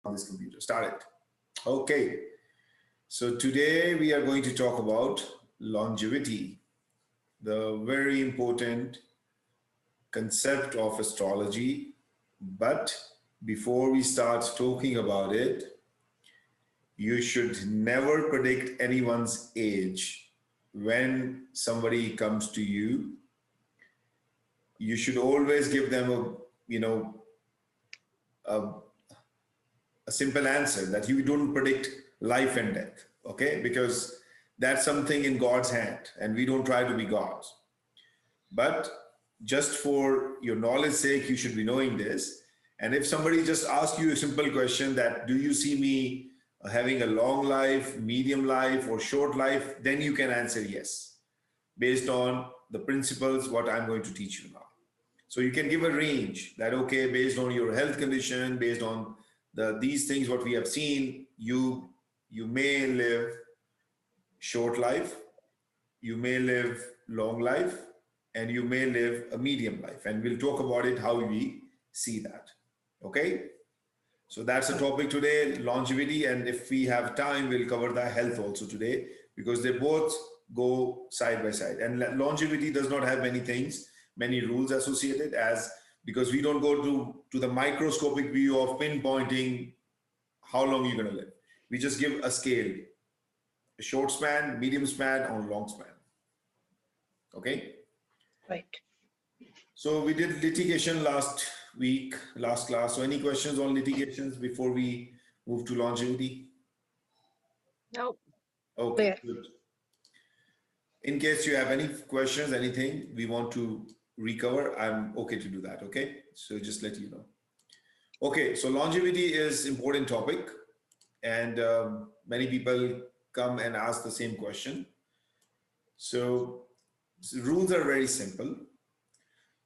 this computer. Start it. Okay. So today we are going to talk about longevity, the very important concept of astrology. But before we start talking about it, you should never predict anyone's age. When somebody comes to you, you should always give them a, a simple answer that you don't predict life and death, okay? Because that's something in God's hand, and we don't try to be gods. But just for your knowledge sake, you should be knowing this. And if somebody just asks you a simple question that, do you see me having a long life, medium life, or short life, then you can answer yes, based on the principles what I'm going to teach you now. So you can give a range that, okay, based on your health condition, based on these things what we have seen, you may live short life, you may live long life, and you may live a medium life. And we'll talk about it how we see that. Okay? So that's the topic today, longevity. And if we have time, we'll cover the health also today, because they both go side by side. And longevity does not have many things, many rules associated, as because we don't go to the microscopic view of pinpointing how long you're going to live. We just give a scale, a short span, medium span, or long span. Okay? Right. So we did litigation last week, last class. So any questions on litigations before we move to longevity? No. Okay, good. In case you have any questions, anything we want to recover, I'm okay to do that, okay? So just let you know. Okay, so longevity is important topic, and many people come and ask the same question. So rules are very simple.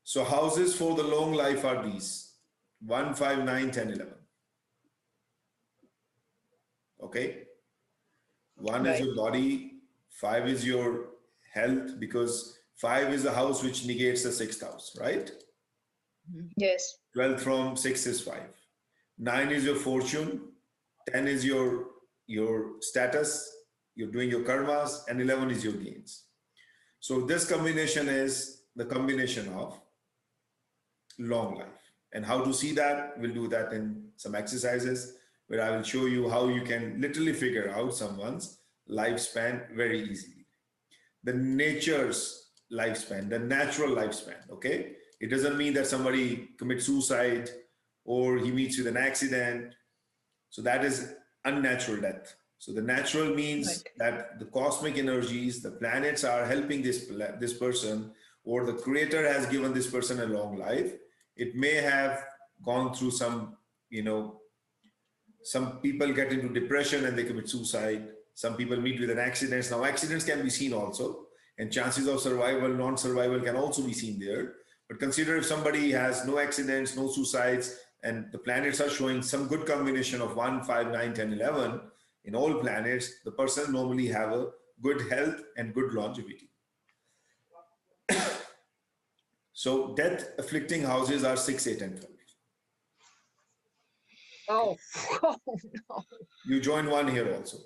So houses for the long life are these: 1, 5, 9, 10, 11. Okay? 1 is your body, 5 is your health, because 5 is a house which negates the 6th house, right? Yes. 12 from 6 is 5. 9 is your fortune, 10 is your status, you're doing your karmas, and 11 is your gains. So this combination is the combination of long life. And how to see that, we'll do that in some exercises where I will show you how you can literally figure out someone's lifespan very easily. The nature's lifespan, the natural lifespan, okay? It doesn't mean that somebody commits suicide or he meets with an accident. So that is unnatural death. So the natural means that the cosmic energies, the planets are helping this person, or the creator has given this person a long life. It may have gone through some, some people get into depression and they commit suicide. Some people meet with an accident. Now accidents can be seen also, and chances of survival, non-survival can also be seen there. But consider if somebody has no accidents, no suicides, and the planets are showing some good combination of 1, 5, 9, 10, 11 in all planets, the person normally have a good health and good longevity. So death afflicting houses are 6, 8, and 12. Oh, oh no. You join 1 here also.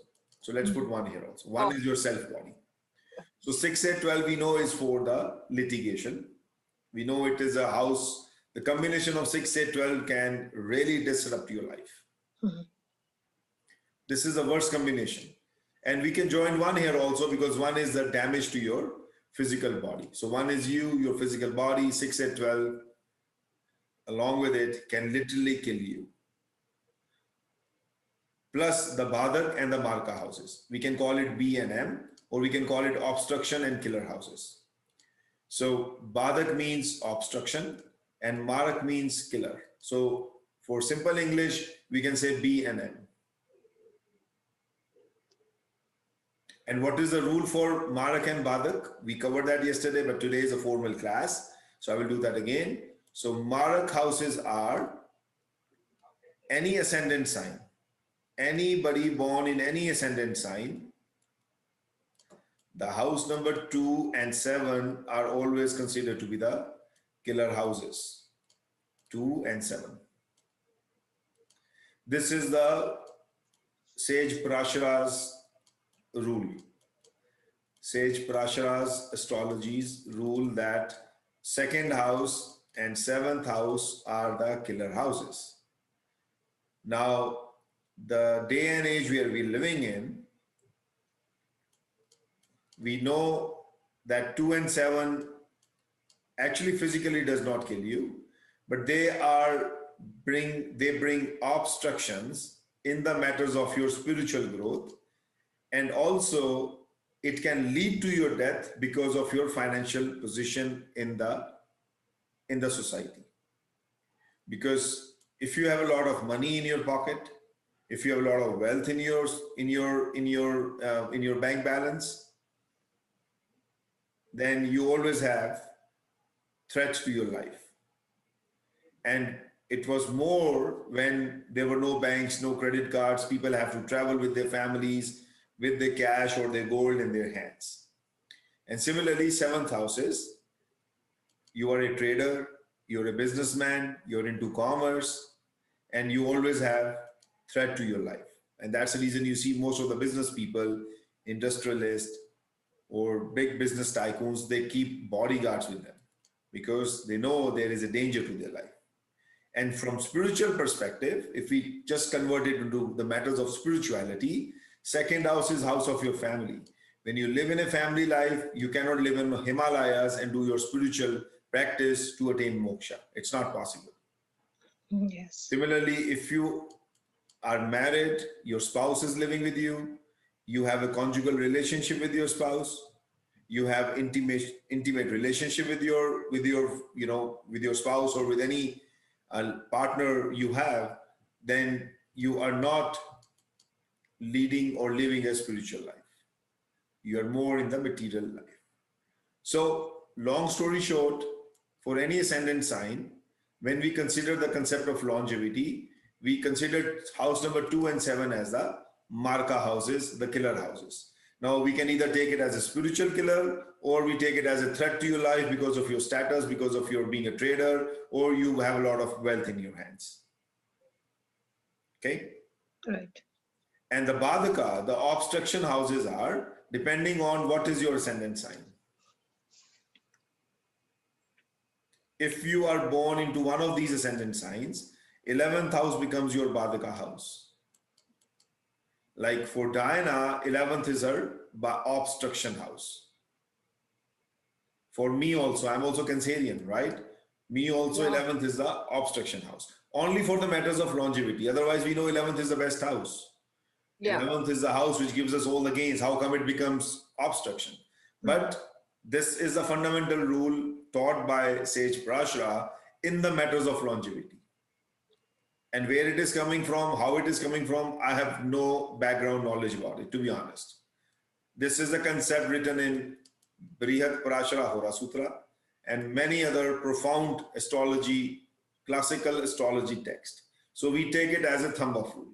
So let's put 1 here also. 1 is your self body. So 6, 8, 12 we know is for the litigation. We know it is a house. The combination of 6, 8, 12 can really disrupt your life. This is the worst combination. And we can join 1 here also, because 1 is the damage to your physical body. So 1 is you, your physical body. 6, 8, 12 along with it can literally kill you. Plus the badak and the marka houses. We can call it B and M, or we can call it obstruction and killer houses. So badak means obstruction and marak means killer. So for simple English, we can say B and M. And what is the rule for marak and badak? We covered that yesterday, but today is a formal class, so I will do that again. So marak houses are any ascendant sign. Anybody born in any ascendant sign, the house number 2 and 7 are always considered to be the killer houses. 2 and 7. This is the Sage Parashara's rule. Sage Parashara's astrology's rule that second house and seventh house are the killer houses. Now, the day and age where we're living in, we know that 2 and 7 actually physically does not kill you, but they bring obstructions in the matters of your spiritual growth, and also it can lead to your death because of your financial position in the society. Because if you have a lot of money in your pocket, if you have a lot of wealth in your bank balance, then you always have threats to your life. And it was more when there were no banks, no credit cards, people have to travel with their families, with their cash or their gold in their hands. And similarly, seventh house is you are a trader, you're a businessman, you're into commerce, and you always have threat to your life. And that's the reason you see most of the business people, industrialists, or big business tycoons, they keep bodyguards with them because they know there is a danger to their life. And from spiritual perspective, if we just convert it into the matters of spirituality, second house is house of your family. When you live in a family life, you cannot live in Himalayas and do your spiritual practice to attain moksha. It's not possible. Yes. Similarly, if you are married, your spouse is living with you, you have a conjugal relationship with your spouse, you have intimate relationship with your spouse or with any partner you have, then you are not leading or living a spiritual life. You are more in the material life. So, long story short, for any ascendant sign, when we consider the concept of longevity, we consider house number 2 and 7 as the Marka houses, the killer houses. Now, we can either take it as a spiritual killer, or we take it as a threat to your life because of your status, because of your being a trader, or you have a lot of wealth in your hands. Okay? Right. And the badaka, the obstruction houses are depending on what is your ascendant sign. If you are born into one of these ascendant signs, 11th house becomes your badaka house. Like for Diana, 11th is her obstruction house. For me also, I'm also Cancerian, right? Me also, Yeah. 11th is the obstruction house. Only for the matters of longevity. Otherwise, we know 11th is the best house. Yeah. 11th is the house which gives us all the gains. How come it becomes obstruction? But this is a fundamental rule taught by Sage Parashara in the matters of longevity. And where it is coming from, how it is coming from, I have no background knowledge about it, to be honest. This is a concept written in Brihat Parashara Hora Sutra and many other profound astrology, classical astrology texts. So we take it as a thumb of rule.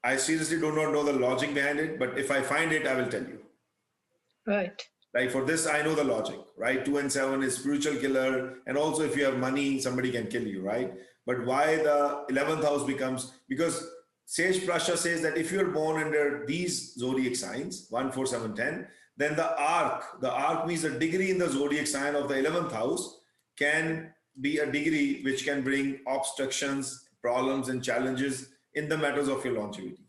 I seriously do not know the logic behind it, but if I find it, I will tell you. Right. Like for this, I know the logic, right? 2 and 7 is spiritual killer. And also if you have money, somebody can kill you, right? But why the 11th house becomes, because Sage Prasha says that if you're born under these zodiac signs, 1, 4, 7, 10, then the arc means a degree in the zodiac sign of the 11th house can be a degree which can bring obstructions, problems, and challenges in the matters of your longevity.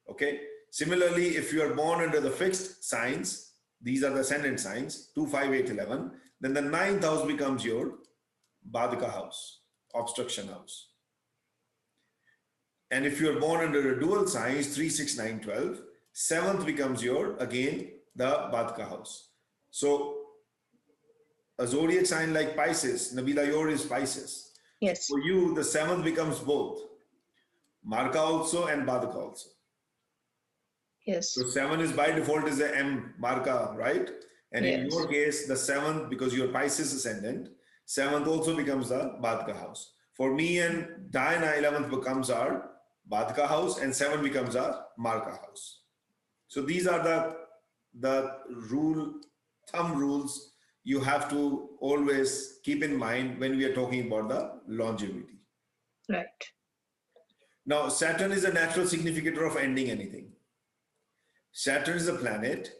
Okay. Similarly, if you are born under the fixed signs, these are the ascendant signs, 2, 5, 8, 11, then the 9th house becomes your badaka house, obstruction house. And if you are born under the dual signs, 3, 6, 9, 12, 7th becomes your, again, the badaka house. So a zodiac sign like Pisces, Nabila, yours is Pisces. Yes. For you, the 7th becomes both, Marka also and badaka also. Yes. So 7 is by default is a M Marka, right? And in Yes. your case, the 7th, because you're Pisces ascendant, 7th also becomes the badaka house. For me and Diana, 11th becomes our badaka house and 7 becomes our Marka house. So these are the thumb rules you have to always keep in mind when we are talking about the longevity. Right. Now, Saturn is a natural significator of ending anything. Saturn is a planet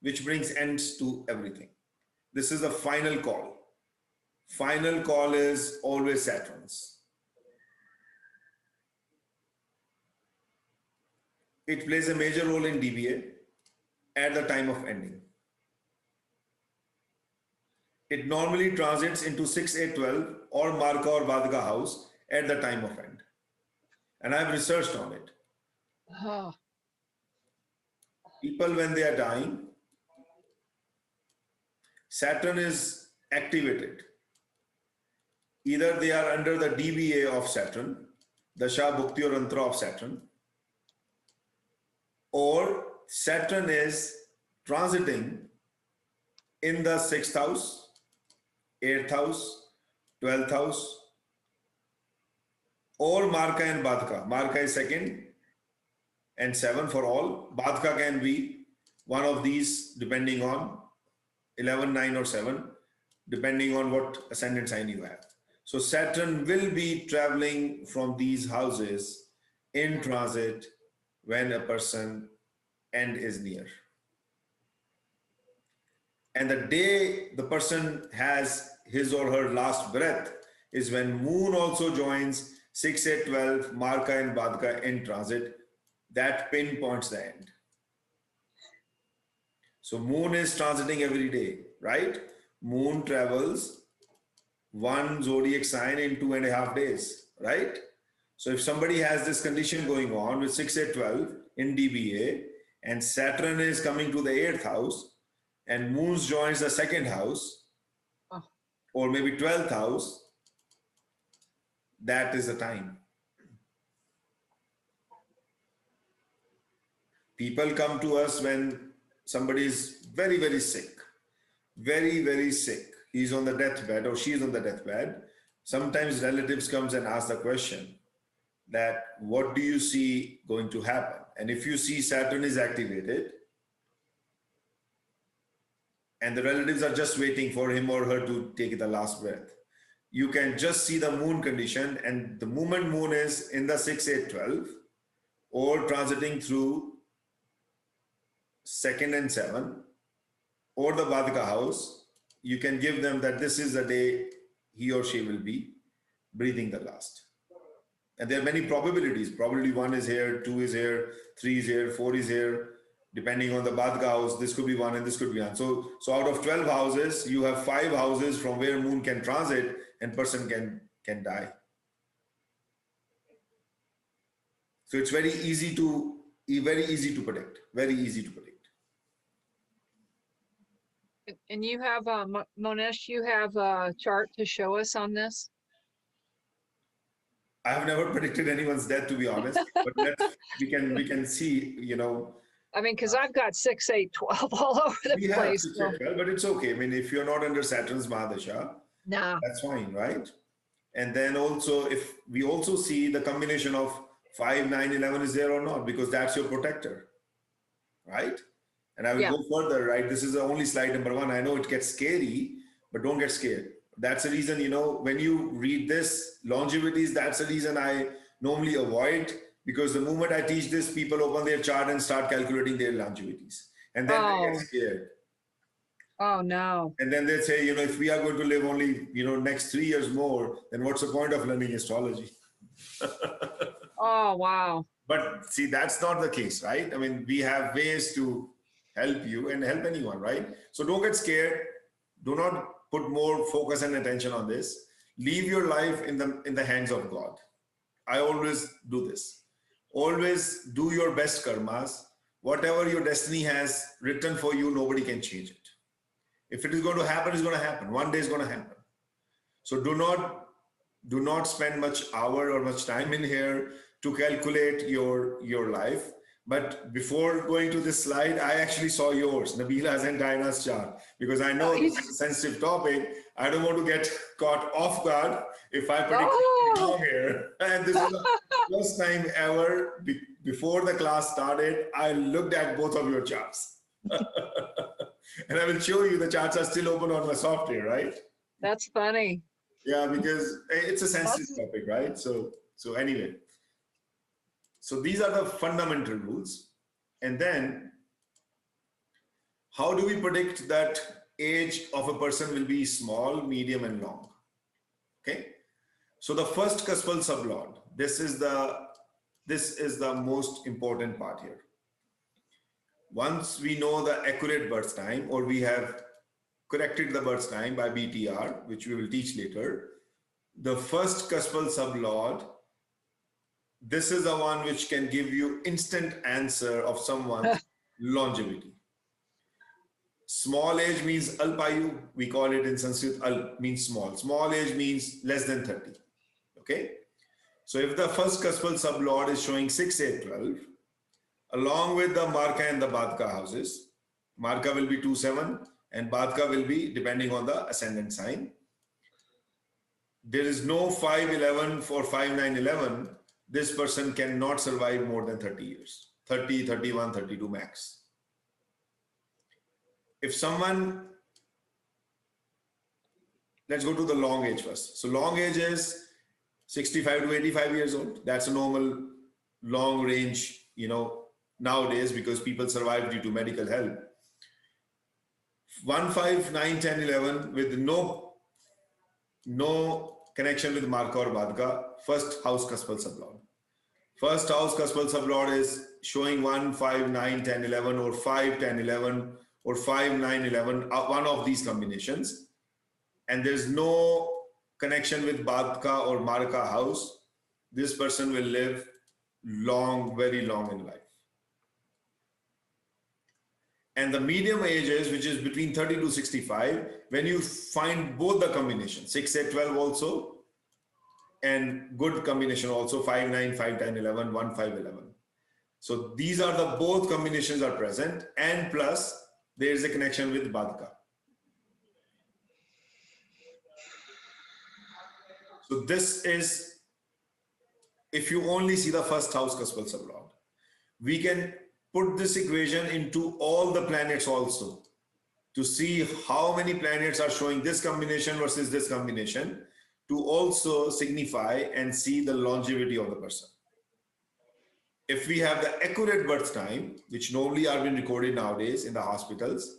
which brings ends to everything. This is the final call. Final call is always Saturn's. It plays a major role in DBA at the time of ending. It normally transits into 6, 8, 12 or Marka or Badaka house at the time of end. And I've researched on it. Oh, People, when they are dying, Saturn is activated. Either they are under the DBA of Saturn, the Shah Bhukti or Antra of Saturn, or Saturn is transiting in the 6th house, 8th house, 12th house, or Marka and Badaka. Marka is 2nd and 7 for all. Badaka can be one of these depending on 11, 9 or 7, depending on what ascendant sign you have. So Saturn will be traveling from these houses in transit when a person end is near. And the day the person has his or her last breath is when moon also joins 6, 8, 12, Marka and Badaka in transit. That pinpoints the end. So moon is transiting every day, right? Moon travels one zodiac sign in 2.5 days, right? So if somebody has this condition going on with 6, 8, 12 in DBA, and Saturn is coming to the 8th house, and Moon joins the 2nd house, oh, or maybe 12th house, that is the time. People come to us when somebody is very, very sick, very, very sick. He's on the deathbed or she's on the deathbed. Sometimes relatives comes and ask the question that what do you see going to happen? And if you see Saturn is activated and the relatives are just waiting for him or her to take the last breath, you can just see the moon condition, and the moment moon is in the 6, 8, 12 or transiting through 2nd and 7 or the Badaka house, you can give them that this is the day he or she will be breathing the last. And there are many probabilities. Probability 1 is here, 2 is here, 3 is here, 4 is here. Depending on the Badaka house, this could be 1 and this could be 1. So out of 12 houses, you have 5 houses from where moon can transit and person can die. So it's very easy to predict. Very easy to predict. and you have, Mohnish, you have a chart to show us on this? I have never predicted anyone's death, to be honest, but we can see, I mean, because I've got 6, 8, 12 all over the we have place. to So, check well, but it's okay. I mean, if you're not under Saturn's Mahadasha, nah, that's fine, right? And then also, if we also see the combination of 5, 9, 11 is there or not, because that's your protector, right? And I will Yeah. go further, right? This is the only slide number 1. I know it gets scary, but don't get scared. That's the reason, when you read this longevities, that's the reason I normally avoid, because the moment I teach this, people open their chart and start calculating their longevities. And then they Oh. get scared. oh no. And then they say, if we are going to live only, next 3 years more, then what's the point of learning astrology? Oh, wow. But see, that's not the case, right? I mean, we have ways to help you and help anyone, right? So don't get scared. Do not put more focus and attention on this. Leave your life in the hands of God. I always do this. Always do your best karmas. Whatever your destiny has written for you, nobody can change it. If it is going to happen, it's going to happen. One day is going to happen. So do not spend much hour or much time in here to calculate your life. But before going to this slide, I actually saw yours, Nabila's and Diana's chart, because I know this is a sensitive topic. I don't want to get caught off guard if I predict Oh. wrong here. And this is the first time ever before the class started, I looked at both of your charts. And I will show you the charts are still open on my software, right? That's funny. Yeah, because it's a sensitive That's- topic, right? So anyway, so these are the fundamental rules. And then how do we predict that age of a person will be small, medium, and long? Okay. So the first cuspal sublord, this is the most important part here. Once we know the accurate birth time, or we have corrected the birth time by BTR, which we will teach later, the first cuspal sublord, this is the one which can give you instant answer of someone's longevity. Small age means alpayu, we call it in Sanskrit, al means small. Small age means less than 30. Okay. So if the first cuspal sublord is showing 6, 8, 12, along with the Marka and the badaka houses, Marka will be 2, 7, and badaka will be depending on the ascendant sign. There is no 5, 11 for 5, 9, 11. This person cannot survive more than 30 years, 30, 31, 32 max. If someone, let's go to the long age first. So long age is 65 to 85 years old. That's a normal long range, nowadays, because people survive due to medical help. 1, 5, 9, 10, 11 with no connection with Marka or badaka, first house cuspal sublord. First house cuspal sublord is showing 1, 5, 9, 10, 11, or 5, 10, 11, or 5, 9, 11, one of these combinations. And there's no connection with badaka or Marka house. This person will live long, very long in life. And the medium ages, which is between 30 to 65, when you find both the combinations, 6, 8, 12 also, and good combination also, 5, 9, 5, 10, 11, 1, 5, 11. So these are the both combinations are present, and plus there is a connection with badaka. So this is, if you only see the first house cuspal sublord, we can put this equation into all the planets also to see how many planets are showing this combination versus this combination, to also signify and see the longevity of the person. If we have the accurate birth time, which normally are being recorded nowadays in the hospitals,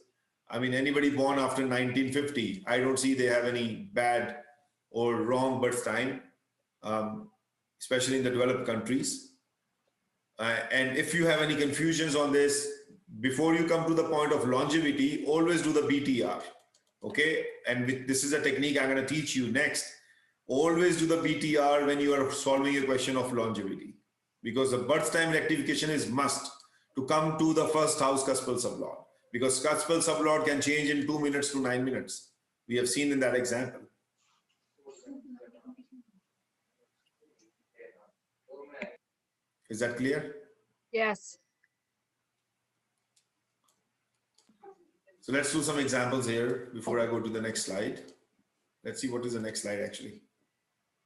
I mean, anybody born after 1950, I don't see they have any bad or wrong birth time, especially in the developed countries. And if you have any confusions on this, before you come to the point of longevity, always do the BTR. Okay. And this is a technique I'm going to teach you next. Always do the BTR when you are solving a question of longevity, because the birth time rectification is must to come to the first house cuspal sublord, because cuspal sublord can change in 2 minutes to 9 minutes. We have seen in that example. Is that clear? Yes. So let's do some examples here before I go to the next slide. Let's see what is the next slide actually.